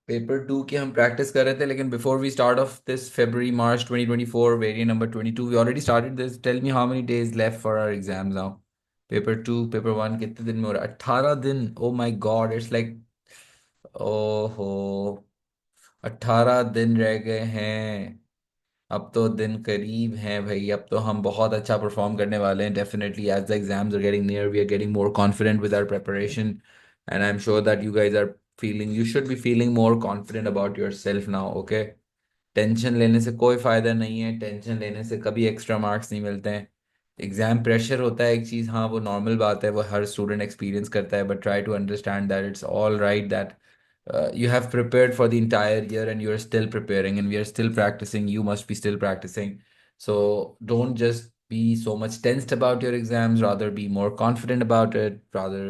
Paper two की हम practice कर रहे थे, लेकिन before we start of this February March 2024 variant number 22, we already started this. Tell me how many days left for our exams now. Paper two, paper one कितने दिन में हो रहा है? 18 दिन. Oh my God, it's like, ओहो, 18 दिन रह गए हैं. अब तो दिन करीब हैं भाई. अब तो हम बहुत अच्छा परफॉर्म करने वाले हैं definitely. As the exams are getting near, we are getting more confident with our preparation, and I am sure that you guys are feeling, you should be feeling more confident about yourself now. Okay, tension लेने से कोई फायदा नहीं है. Tension लेने से कभी extra marks नहीं मिलते हैं. एग्जाम प्रेशर होता है एक चीज़, हाँ वो नॉर्मल बात है, वो हर स्टूडेंट एक्सपीरियंस करता है. But try to understand that it's all right, that you have prepared for the entire year and you're still preparing and we are still practicing. You must be still practicing. So don't just be so much tensed about your exams, rather be more confident about it, rather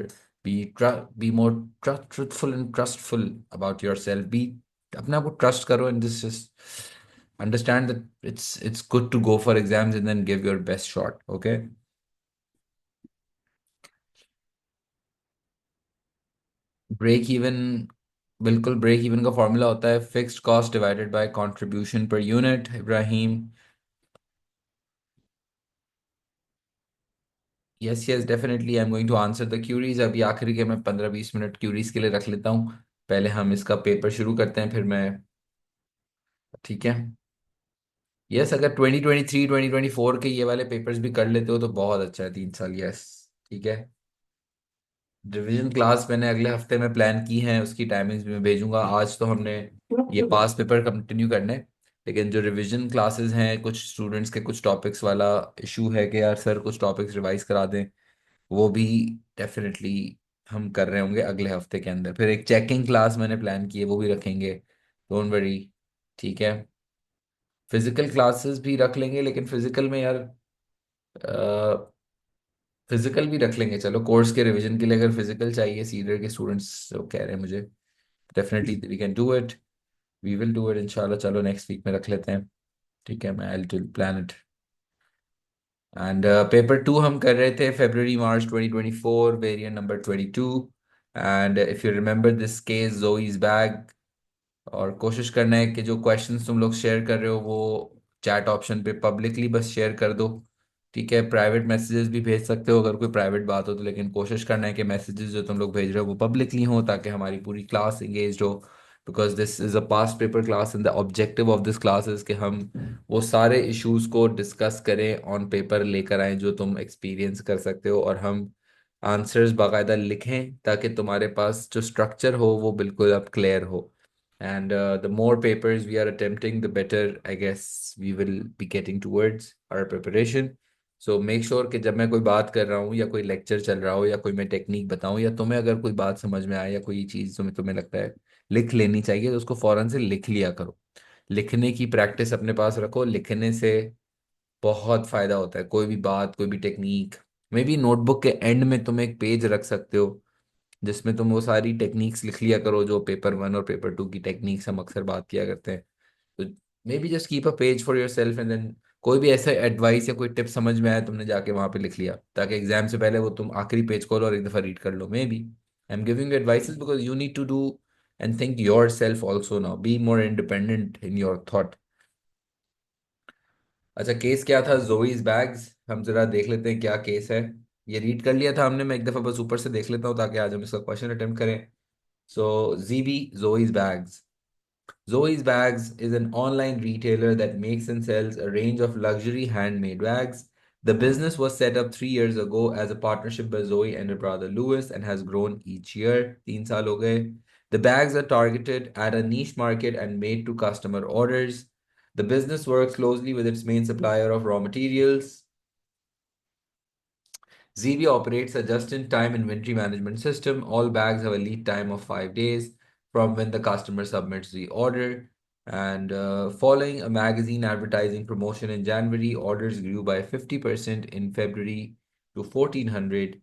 be more truthful and trustful about yourself. Be अपने आप को trust करो, and this just understand that it's good to go for exams and then give your best shot. Okay. Break even, बिल्कुल. Break even का formula होता है fixed cost divided by contribution per unit, Ibrahim. Yes yes, definitely I am going to answer the queries. अभी आखिरी के मैं 15-20 minute curies के लिए रख लेता हूँ. पहले हम इसका पेपर शुरू करते हैं, फिर मैं. ठीक है. यस, अगर 2023 2024 के ये वाले पेपर्स भी कर लेते हो तो बहुत अच्छा है. 3 साल. यस. ठीक है. रिवीजन क्लास मैंने अगले हफ्ते में प्लान की है, उसकी टाइमिंग्स भी मैं भेजूंगा. आज तो हमने ये पास पेपर कंटिन्यू करने, लेकिन जो रिवीजन क्लासेस हैं, कुछ स्टूडेंट्स के कुछ टॉपिक्स वाला इशू है कि यार सर कुछ टॉपिक्स रिवाइज करा दें, वो भी डेफिनेटली हम कर रहे होंगे अगले हफ्ते के अंदर. फिर एक चेकिंग क्लास मैंने प्लान की है, वो भी रखेंगे. Don't worry. ठीक है. फिजिकल क्लासेस भी रख लेंगे, लेकिन फिजिकल में यार, फिजिकल भी रख लेंगे. चलो, कोर्स के रिवीजन के लिए अगर फिजिकल चाहिए, सीनियर के स्टूडेंट्स जो कह रहे हैं मुझे, definitely we can do it. We will do it इंशाल्लाह. चलो नेक्स्ट वीक में रख लेते हैं. ठीक है, मैं I will plan it. And paper two हम कर रहे थे February March 2024 variant number 22. And if you remember this case, Joey's bag. और कोशिश करना है कि जो क्वेश्चंस तुम लोग शेयर कर रहे हो वो चैट ऑप्शन पे पब्लिकली बस शेयर कर दो. ठीक है. प्राइवेट मैसेजेस भी भेज सकते हो अगर कोई प्राइवेट बात हो तो, लेकिन कोशिश करना है कि मैसेजेस जो तुम लोग भेज रहे हो वो पब्लिकली हो, ताकि हमारी पूरी क्लास एंगेज हो. Because this is a past paper class and the objective of this class is कि हम वो सारे इश्यूज को डिस्कस करें, ऑन पेपर लेकर आएं जो तुम एक्सपीरियंस कर सकते हो, और हम आंसर्स बाकायदा लिखें ताकि तुम्हारे पास जो स्ट्रक्चर हो वो बिल्कुल अब क्लियर हो. And the more papers we are attempting, the better, I guess, we will be getting towards our preparation. So make sure कि जब मैं कोई बात कर रहा हूँ या कोई लेक्चर चल रहा हो या कोई मैं टेक्निक बताऊँ, या तुम्हें अगर कोई बात समझ में आए या कोई चीज़ तुम्हें तुम्हें लगता है लिख लेनी चाहिए, तो उसको फौरन से लिख लिया करो. लिखने की प्रैक्टिस अपने पास रखो. लिखने से बहुत फायदा होता है. कोई भी बात, कोई भी टेक्निक, मे बी नोटबुक के एंड में तुम एक पेज रख सकते हो जिसमें तुम वो सारी टेक्निक्स लिख लिया करो जो पेपर वन और पेपर टू की टेक्निक्स हम अक्सर बात किया करते हैं. तो maybe just keep a page for yourself, and then कोई भी ऐसा एडवाइस या कोई टिप समझ में आया, तुमने जाके वहां पे लिख लिया, ताकि एग्जाम से पहले वो तुम आखिरी पेज खोलो और एक दफा रीड कर लो. Maybe I am giving you advices because you need to do and think yourself also now. Be more independent in your thought. अच्छा, केस क्या था? Joey's bags. हम जरा देख लेते हैं क्या केस है. ये रीड कर लिया था हमने, मैं एक दफा बस ऊपर से देख लेता हूँ ताकि आज हम इसका क्वेश्चन अटेम्प्ट करें. So, ZB Zoe's Bags. Zoe's Bags is an online retailer that makes and sells a range of luxury handmade bags. The business was set up 3 years ago as a partnership by Zoe and her brother Louis and has grown each year. 3 साल हो गए. The bags are targeted at a niche market and made to customer orders. The business works closely with its main supplier of raw materials. ZB operates a just-in-time inventory management system. All bags have a lead time of 5 days from when the customer submits the order. And following a magazine advertising promotion in January, orders grew by 50% in February to 1,400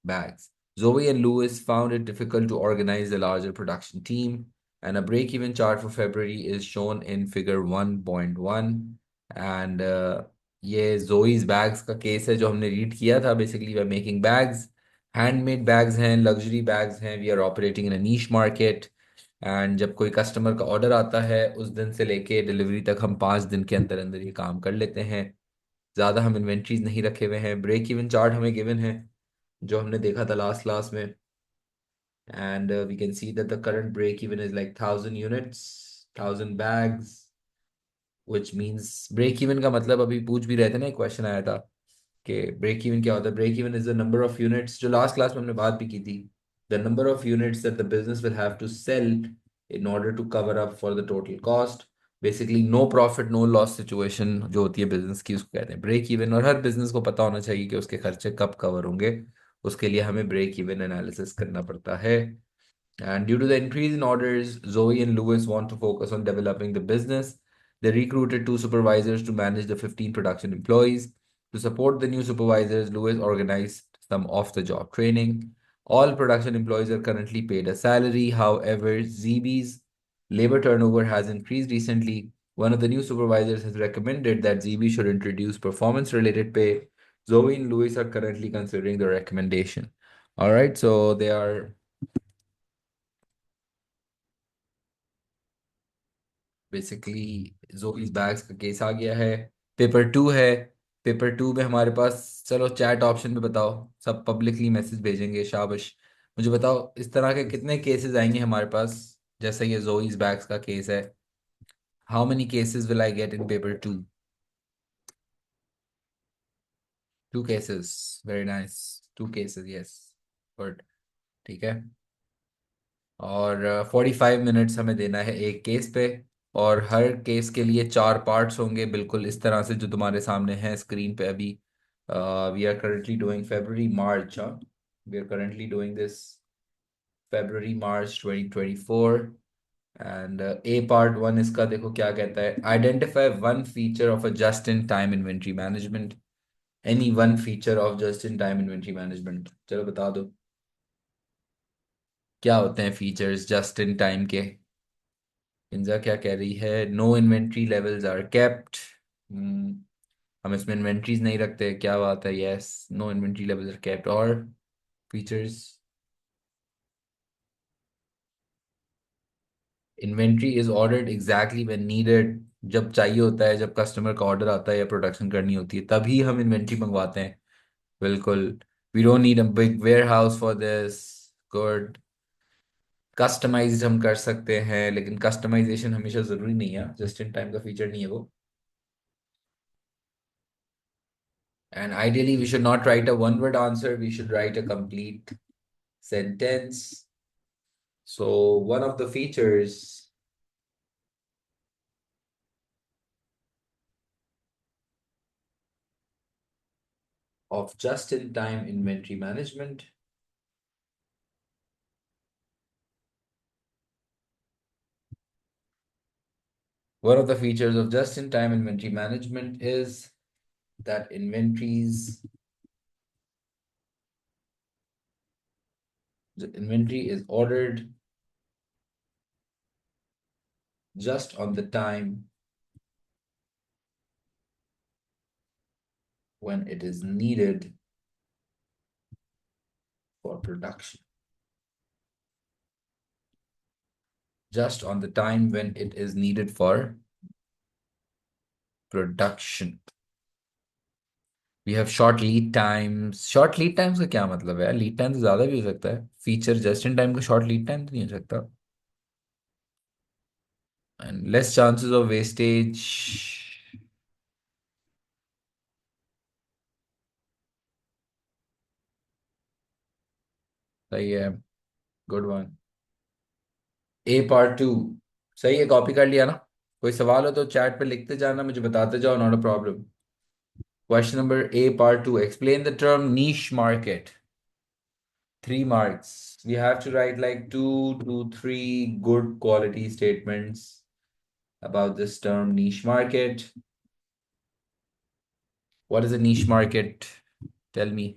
bags. Zoe and Lewis found it difficult to organize a larger production team, and a break-even chart for February is shown in figure 1.1. And ये जोईज bags का case है जो हमने read किया था. Basically we are making bags, handmade bags हैं, luxury bags हैं. We are operating in a niche market. And जब कोई कस्टमर का ऑर्डर आता है उस दिन से लेके डिलीवरी तक हम 5 दिन के अंदर अंदर ये काम कर लेते हैं। ज़्यादा हम इन्वेंट्रीज नहीं रखे हुए हैं। ब्रेक इवन चार्ट हमें गिवन है जो हमने देखा था लास्ट क्लास में। And we can see that the current break even is like 1000 units, 1000 bags, which means break even का मतलब अभी पूछ भी रहे थे ना, एक क्वेश्चन आया था कि ब्रेक इवन क्या होता है। Break even is the number of units, जो लास्ट क्लास में हमने बात भी की थी, the number of units that the business will have to sell in order to cover up for the total cost. Basically no profit no loss situation जो होती है बिजनेस की, उसको कहते हैं ब्रेक इवन। और हर बिजनेस को पता होना चाहिए कि उसके खर्चे कब कवर होंगे, उसके लिए हमें ब्रेक इवन एनालिसिस करना पड़ता है। And due to the increase in orders, Zoe and Lewis want to focus on developing the business. They recruited 2 supervisors to manage the 15 production employees. To support the new supervisors, Lewis organized some off the job training. All production employees are currently paid a salary. However, ZB's labor turnover has increased recently. One of the new supervisors has recommended that ZB should introduce performance related pay. Zoe and Lewis are currently considering the recommendation. All right, so they are basically Joey's bags का case आ गया है। Paper 2 है। Paper 2 में हमारे पास, चलो chat option में बताओ, सब पब्लिकली मैसेज भेजेंगे, शाबाश। मुझे बताओ इस तरह के कितने केसेस आएंगे हमारे पास, जैसे ये जोईस बैग्स का केस है। How many cases will I get in paper 2? 2 cases, very nice. 2 cases, yes, good. ठीक है। और 45 मिनट्स हमें देना है एक केस पे। और हर केस के लिए 4 पार्ट्स होंगे, बिल्कुल इस तरह से जो तुम्हारे सामने है स्क्रीन पे अभी। We are currently doing February March, we are currently doing this February March 2024। And A part 1 इसका देखो क्या कहता है। Identify one feature of a just in time inventory management. Any one feature of just in time inventory management, चलो बता दो क्या होते हैं फीचर्स जस्ट इन टाइम के। इंजा क्या कह रही है? No inventory levels are kept. हम इसमें इन्वेंट्रीज नहीं रखते, क्या बात है। Yes, no inventory levels are kept. और features, inventory is ordered exactly when needed. जब चाहिए होता है, जब कस्टमर का ऑर्डर आता है या प्रोडक्शन करनी होती है, तभी हम इन्वेंट्री मंगवाते हैं। बिल्कुल। We don't need a big warehouse for this. Good. Customize हम कर सकते हैं, लेकिन कस्टमाइजेशन हमेशा जरूरी नहीं है, जस्ट इन टाइम का फीचर नहीं है वो। And ideally, we should not write a one-word answer. We should write a complete sentence. So one of the features of just-in-time inventory management, one of the features of just-in-time inventory management is that the inventory is ordered just on the time when it is needed for production. Just on the time when it is needed for production. We have short lead times. Short lead times का क्या मतलब है यार? Lead time तो ज्यादा भी हो सकता है। फीचर जस्ट इन टाइम का शॉर्ट लीड टाइम तो नहीं हो सकता। And less chances of wastage. सही है, गुड वन। A part 2 सही है, कॉपी कर लिया ना? कोई सवाल हो तो चैट पे लिखते जाना, मुझे बताते जाओ, not a problem. Question number A part 2, explain the term niche market. 3 marks, we have to write like 2 to 3 good quality statements about this term niche market. What is a niche market? Tell me.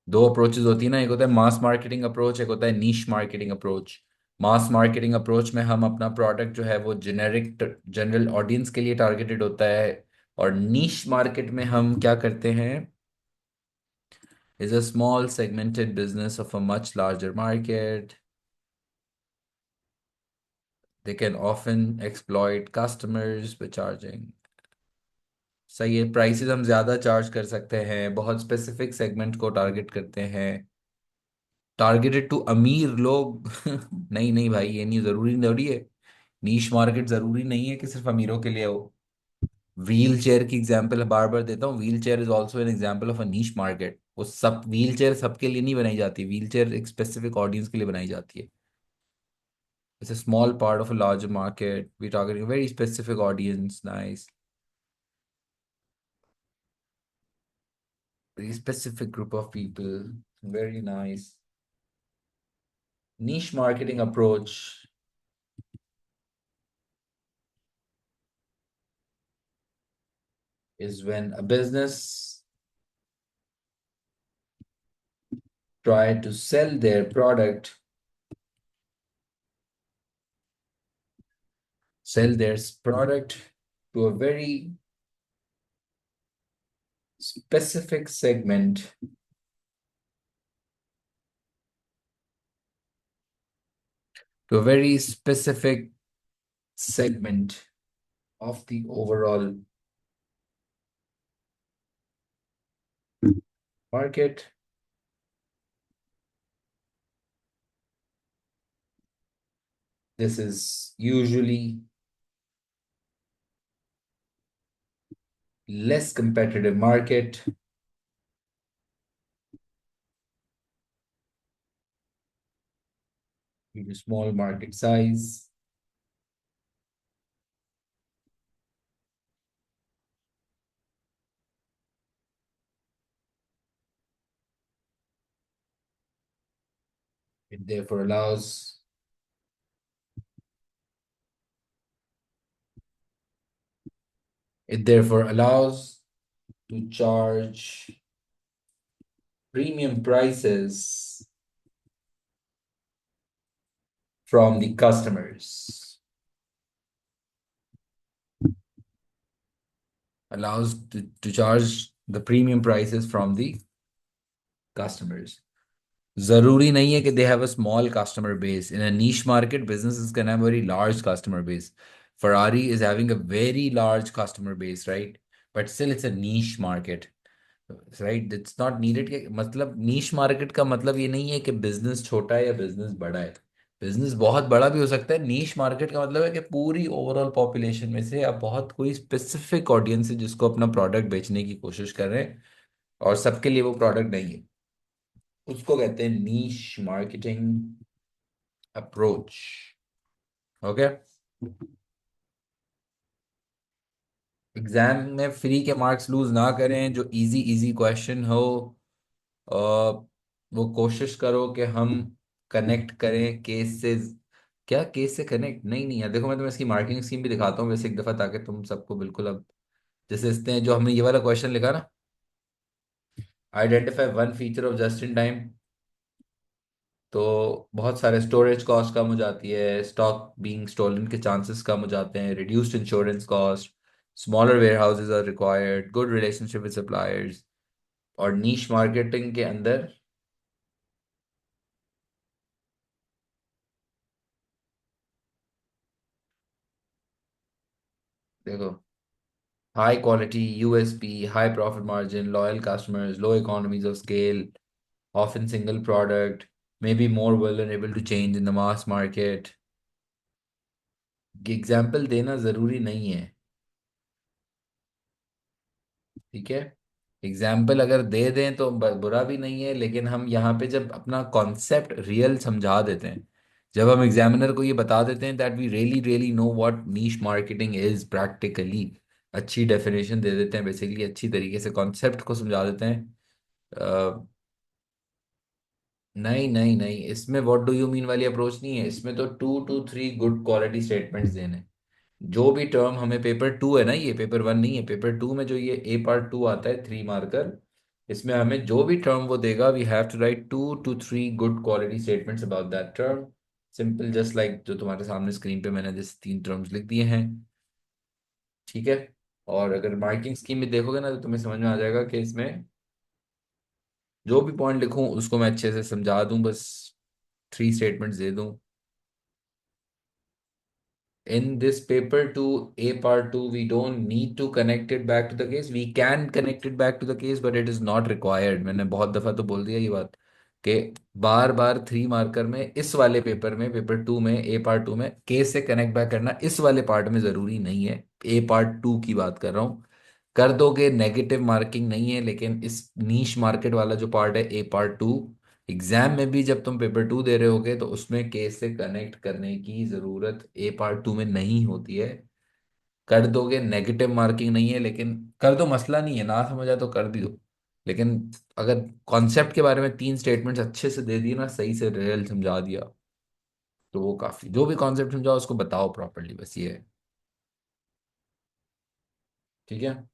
2 approaches होती है ना, एक होता है मास marketing approach, एक होता है नीश marketing approach. मास marketing approach में हम अपना प्रोडक्ट जो है वो जेनेरिक जनरल ऑडियंस के लिए टारगेटेड होता है। और नीश मार्केट में हम क्या करते हैं? Is a small segmented business of a much larger market. They can often exploit customers by charging. सही है, प्राइसेस हम ज़्यादा चार्ज कर सकते हैं, बहुत स्पेसिफिक सेगमेंट को टारगेट करते हैं, टारगेटेड टू अमीर लोग। नहीं नहीं भाई, ये नहीं जरूरी थोड़ी है। नीश मार्केट जरूरी नहीं है कि सिर्फ अमीरों के लिए हो। व्हील चेयर की एग्जांपल बार बार देता हूँ, wheel chair is also an example of a niche market. वो सब व्हील चेयर सबके लिए नहीं बनाई जाती, व्हील चेयर एक स्पेसिफिक ऑडियंस के लिए बनाई जाती है। It's a small part of a larger market. We're targeting a very specific audience. Nice. Very specific group of people. Very nice. Niche marketing approach is when a business try to sell their product to a very specific segment, to a very specific segment of the overall market. This is usually less competitive market due to small market size. It therefore allows it therefore allows to charge premium prices from the customers. Allows to charge the premium prices from the customers. जरूरी नहीं है कि they have a small customer base. In a niche market, businesses can have a very large customer base. Ferrari is having a very large customer base, right? But still, it's a niche market. Right, it's not needed के मतलब niche market का मतलब ये नहीं है कि business छोटा है या बिजनेस बड़ा है। बिजनेस बहुत बड़ा भी हो सकता है। नीश मार्केट का मतलब है कि पूरी ओवरऑल पॉपुलेशन में से आप बहुत कोई स्पेसिफिक ऑडियंस है जिसको अपना प्रोडक्ट बेचने की कोशिश कर रहे हैं, और सबके लिए वो प्रोडक्ट नहीं है। उसको कहते हैं नीश मार्केटिंग अप्रोच। ओके। एग्जाम में फ्री के मार्क्स लूज ना करें, जो इजी इजी क्वेश्चन हो अ, वो कोशिश करो कि हम कनेक्ट करें केस से। क्या केस से कनेक्ट? नहीं नहीं यार, देखो मैं तुम्हें इसकी मार्किंग स्कीम भी दिखाता हूँ वैसे एक दफा, ताकि तुम सबको बिल्कुल अब जैसे इसने जो हमने ये वाला क्वेश्चन लिखा ना, identify one feature of just in time, तो बहुत सारे स्टोरेज कॉस्ट कम हो जाती है, स्टॉक बीइंग स्टोलन के चांसेस कम हो जाते हैं, reduced insurance cost, smaller warehouses are required, good relationship with suppliers. और नीश मार्केटिंग के अंदर देखो, high quality USP, high profit margin, loyal customers, low economies of scale, often single product, maybe more vulnerable to change in the mass market। Example देना जरूरी नहीं है, ठीक है। एग्जाम्पल अगर दे दें तो बुरा भी नहीं है, लेकिन हम यहाँ पे जब अपना कॉन्सेप्ट रियल समझा देते हैं, जब हम एग्जामिनर को ये बता देते हैं that we really really know what niche marketing is practically, अच्छी डेफिनेशन दे देते हैं, बेसिकली अच्छी तरीके से कॉन्सेप्ट को समझा देते हैं। नहीं नहीं नहीं, इसमें व्हाट डू यू मीन वाली अप्रोच नहीं है, इसमें तो 2 to 3 गुड क्वालिटी स्टेटमेंट्स देने। जो भी टर्म हमें पेपर 2 है ना, ये पेपर 1 नहीं है, पेपर 2 में जो ये A part 2 आता है 3 मार्कर, इसमें हमें जो भी टर्म वो देगा we have to write 2 to 3 good quality statements about that term. Simple just like जो तुम्हारे सामने स्क्रीन पे मैंने जैसे 3 टर्म्स लिख दिए हैं, ठीक है। और अगर मार्किंग स्कीम में देखोगे ना तो तुम्हें समझ में आ जाएगा कि इसमें जो भी पॉइंट लिखूं उसको मैं अच्छे से समझा दूं, बस 3 स्टेटमेंट्स दे दूं। in this paper to A part 2, we don't need to connect it back to the case. We can connect it back to the case, but it is not required. मैंने बहुत दफा तो बोल दिया ये बात कि बार बार 3 मार्कर में, इस वाले पेपर में, पेपर 2 में, ए पार्ट 2 में केस से कनेक्ट बैक करना इस वाले पार्ट में जरूरी नहीं है। ए पार्ट 2 की बात कर रहा हूँ। कर दोगे, नेगेटिव मार्किंग नहीं है, लेकिन इस नीश मार्केट वाला जो पार्ट है ए पार्ट 2, एग्जाम में भी जब तुम पेपर 2 दे रहे होगे तो उसमें केस से कनेक्ट करने की जरूरत ए पार्ट 2 में नहीं होती है। कर दोगे, नेगेटिव मार्किंग नहीं है, लेकिन कर दो, मसला नहीं है, ना समझा तो कर भी दो। लेकिन अगर कॉन्सेप्ट के बारे में 3 स्टेटमेंट्स अच्छे से दे दिए ना, सही से रियल समझा दिया, तो वो काफी। जो भी कॉन्सेप्ट समझाओ उसको बताओ प्रॉपरली, बस ये है। ठीक है।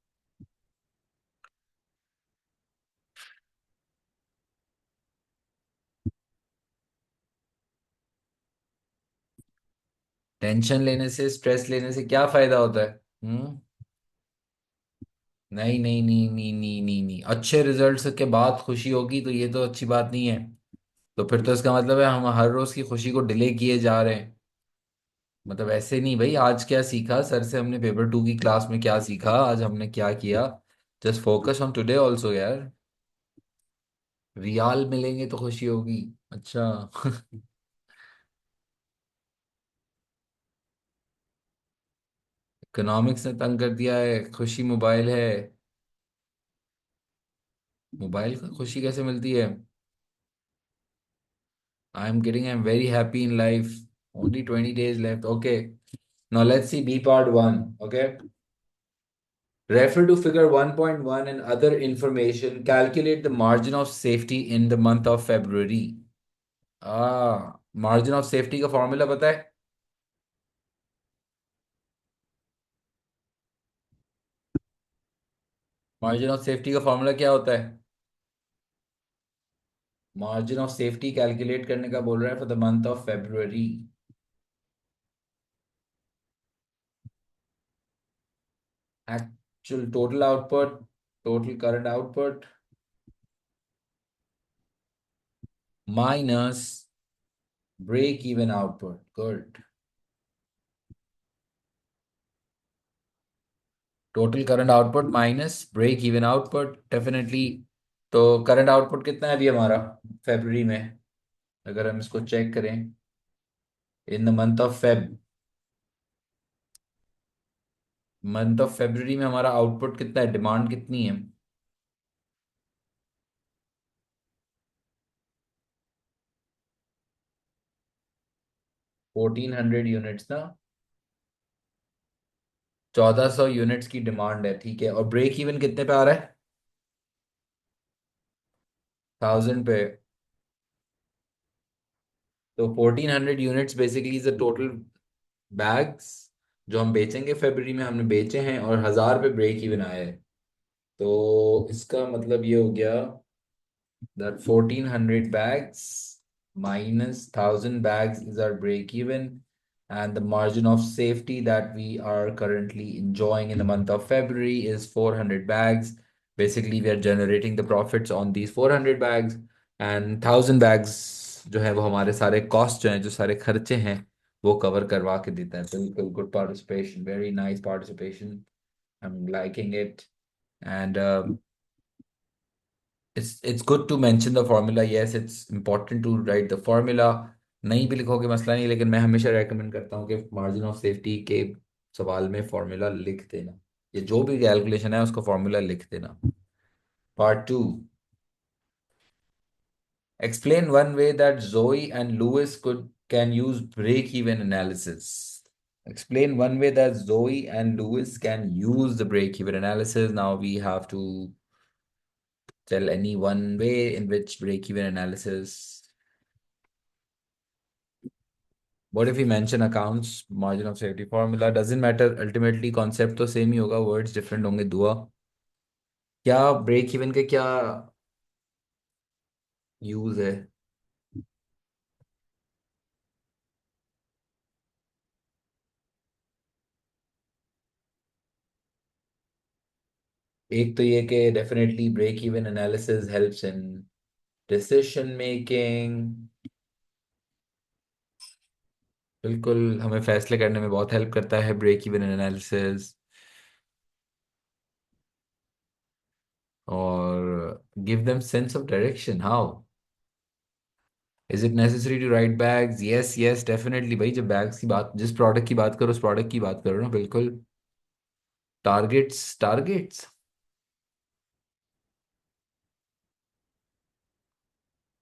टेंशन लेने से, स्ट्रेस लेने से क्या फायदा होता है? हम्म। नहीं नहीं नहीं नहीं नहीं नहीं नहीं, अच्छे रिजल्ट्स के बाद खुशी होगी तो ये तो अच्छी बात नहीं है। तो फिर तो इसका मतलब है हम हर रोज की खुशी को डिले किए जा रहे हैं। मतलब ऐसे नहीं भाई, आज क्या सीखा सर से हमने पेपर 2 की क्लास में, क्या सीखा आज हमने, क्या किया। Just focus on today also यार। रियाल मिलेंगे तो खुशी होगी। अच्छा। इकोनॉमिक्स ने तंग कर दिया है, खुशी मोबाइल है। मोबाइल को खुशी कैसे मिलती है? I am very happy in life. Only 20 days left. Okay. Now let's see B part 1. Okay. Refer to figure 1.1 and other information. Calculate the margin of safety in the month of February. Margin of safety का formula पता है? Margin of safety का formula क्या होता है? Margin of safety calculate करने का बोल रहा है for the month of February। Actual total output, total current output minus break even output. Good. Total current output minus break even output, definitely. तो करंट आउटपुट कितना है अभी हमारा फेब्रुअरी में? अगर हम इसको चेक करें, in the month of Feb, month of February में हमारा आउटपुट कितना है, डिमांड कितनी है? 1400 यूनिट्स ना। 1400 यूनिट्स की डिमांड है, ठीक है। और ब्रेक इवन कितने पे आ रहा है? 1000 पे। तो 1400 units basically is the total bags जो हम बेचेंगे फरवरी में, हमने बेचे हैं, और 1000 पे ब्रेक इवन आया है। तो इसका मतलब ये हो गया that 1400 bags minus 1000 bags is our break even, and the margin of safety that we are currently enjoying in the month of February is 400 bags. Basically we are generating the profits on these 400 bags, and 1000 bags जो है वो हमारे सारे cost जो हैं, जो सारे खर्चे हैं, वो कवर करवा के देता है। बिल्कुल, good participation, very nice participation, I am liking it. And it's good to mention the formula. Yes, it's important to write the formula. नहीं भी लिखोगे मसला नहीं, लेकिन मैं हमेशा रेकमेंड करता हूँ कि मार्जिन ऑफ सेफ्टी के सवाल में फॉर्मूला लिख देना। ये जो भी कैलकुलेशन है उसका फॉर्मूला लिख देना। Part 2। Explain one way that Joey and Louis could can use break even analysis. Explain one way that Zoe and Lewis can use the break-even analysis. Now we have to tell any one way in which break-even analysis. What if we mention accounts, margin of safety formula? Doesn't matter. Ultimately, concept तो same ही होगा, words different होंगे। दुआ, क्या break even के क्या use है? एक तो ये कि definitely break even analysis helps in decision making. बिल्कुल हमें फैसले करने में बहुत हेल्प करता है ब्रेक इवन एनालिसिस। और give them sense of direction, how? Is it necessary to write bags? Yes yes definitely भाई, जब बैग्स की बात, जिस प्रोडक्ट की बात करो उस प्रोडक्ट की बात करो ना, बिल्कुल। Targets targets.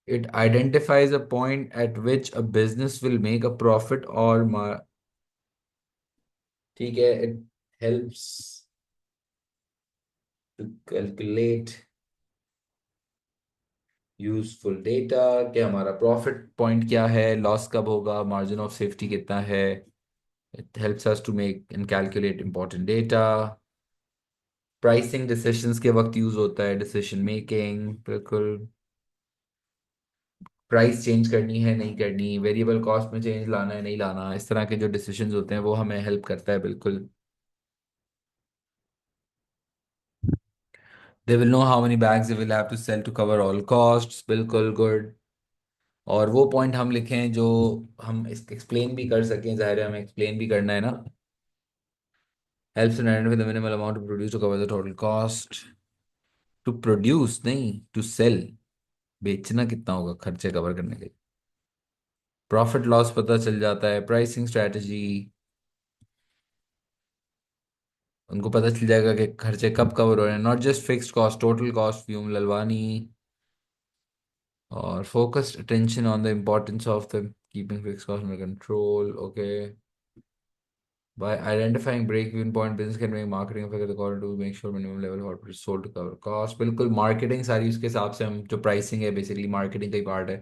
It identifies a point at which a business will make a profit or ठीक है, it helps to calculate useful data, कि हमारा प्रॉफिट पॉइंट क्या है, लॉस कब होगा, मार्जिन ऑफ सेफ्टी कितना है। It helps us to make and calculate important data. Pricing decisions के वक्त यूज होता है, डिसीजन मेकिंग, बिल्कुल। प्राइस चेंज करनी है नहीं करनी, वेरिएबल कॉस्ट में चेंज लाना है नहीं लाना, इस तरह के जो डिसीजंस होते हैं वो हमें हेल्प करता है, बिल्कुल। They will know how many bags they will have to sell to cover all costs, बिल्कुल गुड। और वो पॉइंट हम लिखें जो हम एक्सप्लेन भी कर सकें, जाहिर है हमें एक्सप्लेन भी करना है ना। Helps in identify the minimal amount to produce to cover the total cost. To produce नहीं, टू सेल। बेचना कितना होगा खर्चे कवर करने के लिए। प्रॉफिट लॉस पता चल जाता है, प्राइसिंग स्ट्रेटजी। उनको पता चल जाएगा कि खर्चे कब कवर हो रहे हैं, not just fixed cost, total cost व्यूम ललवानी। और focused attention on the importance of the keeping fixed cost under control, okay. By identifying break-even point, business can make marketing effective according to make sure minimum level of output is sold to cover cost। बिल्कुल, marketing सारी उसके हिसाब से, हम जो pricing है basically marketing का ही part है,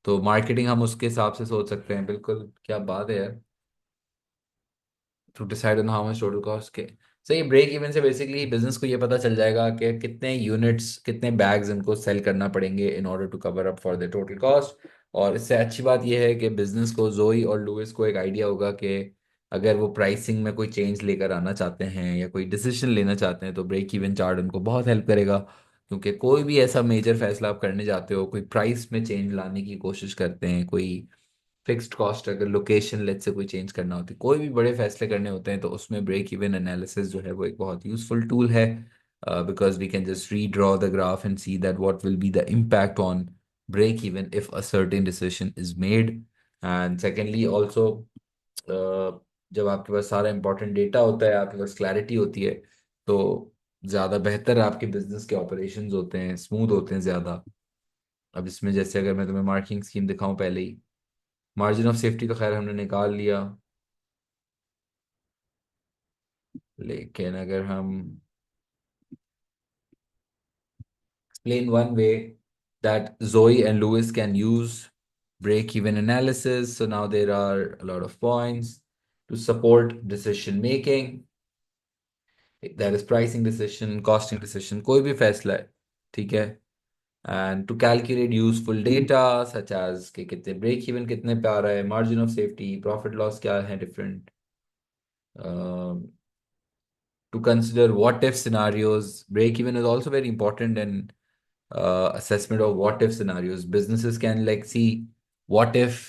तो मार्केटिंग हम उसके हिसाब से सोच सकते हैं, बिल्कुल। क्या बात है यार। To decide on how much total cost के। सही, ब्रेक इवन से बेसिकली बिजनेस को ये पता चल जाएगा कि कितने यूनिट्स, कितने बैग्स इनको सेल करना पड़ेंगे in order to cover up for the total cost. और इससे अच्छी बात यह है कि बिजनेस को, जोई और लुइस को एक आइडिया होगा कि अगर वो प्राइसिंग में कोई चेंज लेकर आना चाहते हैं या कोई डिसीजन लेना चाहते हैं तो ब्रेक इवन चार्ट उनको बहुत हेल्प करेगा। क्योंकि कोई भी ऐसा मेजर फैसला आप करने जाते हो, कोई प्राइस में चेंज लाने की कोशिश करते हैं, कोई फिक्स्ड कॉस्ट, अगर लोकेशन लेट से कोई चेंज करना होती है, कोई भी बड़े फैसले करने होते हैं, तो उसमें ब्रेक इवन एनालिसिस जो है वो एक बहुत यूजफुल टूल है। Because we can just redraw the graph and see that what will be the impact on break even if a certain decision is made. And secondly also, जब आपके पास सारा important data होता है, आपके पास clarity होती है, तो ज़्यादा बेहतर आपके बिजनेस के ऑपरेशंस होते हैं, स्मूथ होते हैं ज़्यादा। अब इसमें जैसे अगर मैं तुम्हें मार्किंग स्कीम दिखाऊं पहले ही, मार्जिन ऑफ सेफ्टी तो खैर हमने निकाल लिया, लेकिन अगर हम explain one way that Zoe and Lewis can use break-even analysis, so now there are a lot of points to support decision making, that is pricing decision, costing decision, कोई भी फैसला है, ठीक है। And to calculate useful data such as कि कितने break even कितने पे आ रहा है, margin of safety, profit loss क्या है different, to consider what if scenarios. Break even is also very important in assessment of what if scenarios. Businesses can like see what if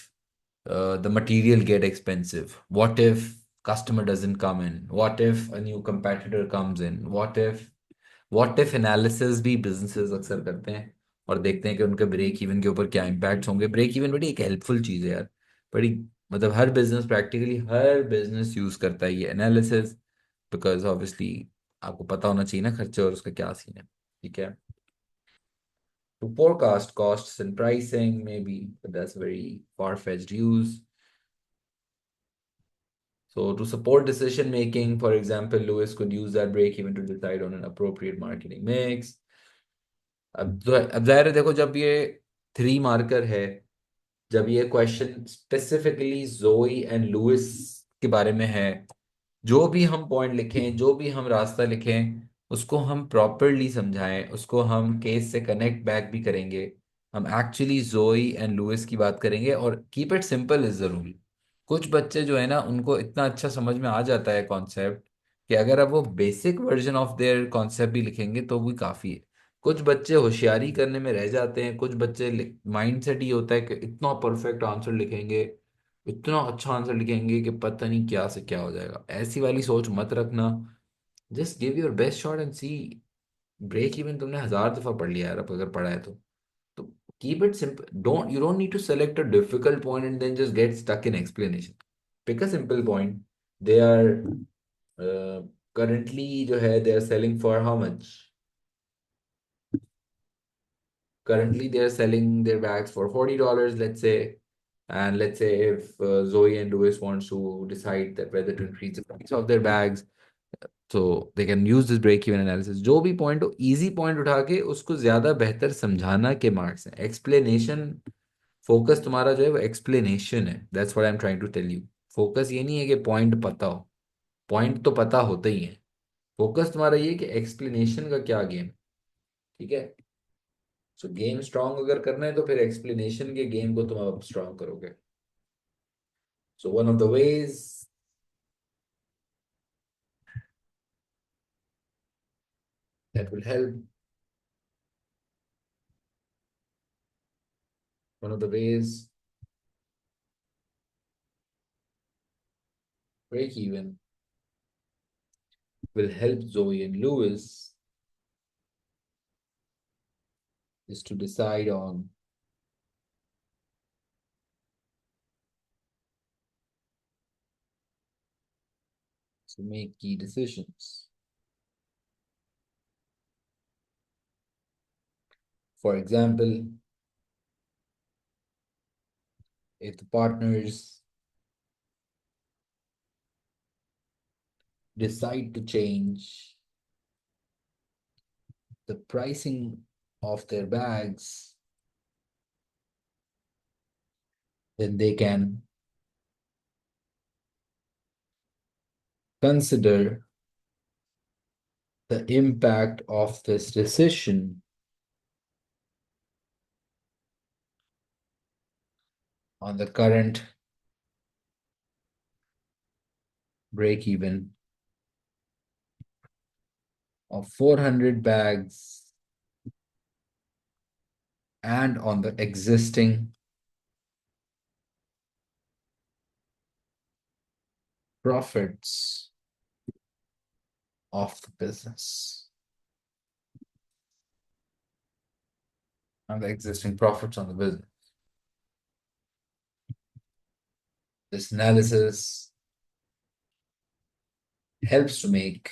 the material get expensive, what if customer doesn't come in, what if a new competitor comes in, what if analysis भी businesses अक्सर करते हैं और देखते हैं कि उनके break even के ऊपर क्या इम्पैक्ट होंगे। ब्रेक इवन बड़ी एक हेल्पफुल चीज़ है यार, बड़ी। मतलब हर बिजनेस, प्रैक्टिकली हर बिजनेस यूज करता है ये एनालिसिस, बिकॉज ऑब्वियसली आपको पता होना चाहिए ना खर्चे और उसका क्या सीन है, ठीक है। To forecast costs and pricing, maybe, but that's a very far-fetched use. So to support decision making, for example, Lewis could use that break even to decide on an appropriate marketing mix. अब जाहिर है, देखो जब ये 3 marker है, जब ये question specifically जोई एंड लुइस के बारे में है, जो भी हम पॉइंट लिखें, जो भी हम रास्ता लिखें, उसको हम प्रॉपरली समझाएं, उसको हम केस से कनेक्ट बैक भी करेंगे, हम एक्चुअली जोई एंड लुइस की बात करेंगे, और कीप इट सिंपल इज जरूरी। कुछ बच्चे जो है ना, उनको इतना अच्छा समझ में आ जाता है कॉन्सेप्ट कि अगर अब वो basic version of their concept भी लिखेंगे तो भी काफ़ी है। कुछ बच्चे होशियारी करने में रह जाते हैं, कुछ बच्चे माइंड सेट ही होता है कि इतना परफेक्ट आंसर लिखेंगे, इतना अच्छा आंसर लिखेंगे कि पता नहीं क्या से क्या हो जाएगा। ऐसी वाली सोच मत रखना। Just give your best shot and see. Break even तुमने 1000 दफा पढ़ लिया यार, अब अगर पढ़ा है तो keep it simple. You don't need to select a difficult point and then just get stuck in explanation. Pick a simple point. They are uh, currently जो है they are selling for how much? Currently they are selling their bags for $40, let's say. And let's say if Zoe and Louis wants to decide that whether to increase the price of their bags, so they can use this break even analysis. जो भी point हो, easy point उठा के उसको ज्यादा बेहतर समझाना के मार्क्स हैं। एक्सप्लेनेशन, फोकस तुम्हारा जो है वो एक्सप्लेनेशन है। That's what I am trying to tell you. Focus ये नहीं है कि पॉइंट पता हो, पॉइंट तो पता होते ही है। फोकस तुम्हारा ये है कि एक्सप्लेनेशन का क्या गेम। ठीक है। सो गेम स्ट्रांग अगर करना है तो फिर एक्सप्लेनेशन के गेम को तुम अब स्ट्रांग करोगे। So one of the ways that will help, one of the ways break even will help Zoe and Lewis is to decide on to make key decisions. For example, if the partners decide to change the pricing of their bags, then they can consider the impact of this decision on the current break even of 400 bags and on the existing profits of the business. On the existing profits on the business. This analysis helps to make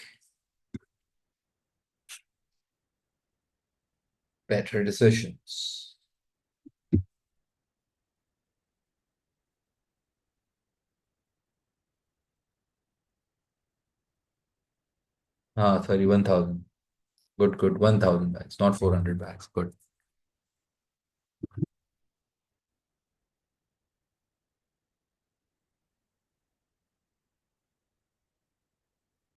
better decisions. Ah, sorry, 1000. Good, good. 1000 bags, not 400 bags. Good.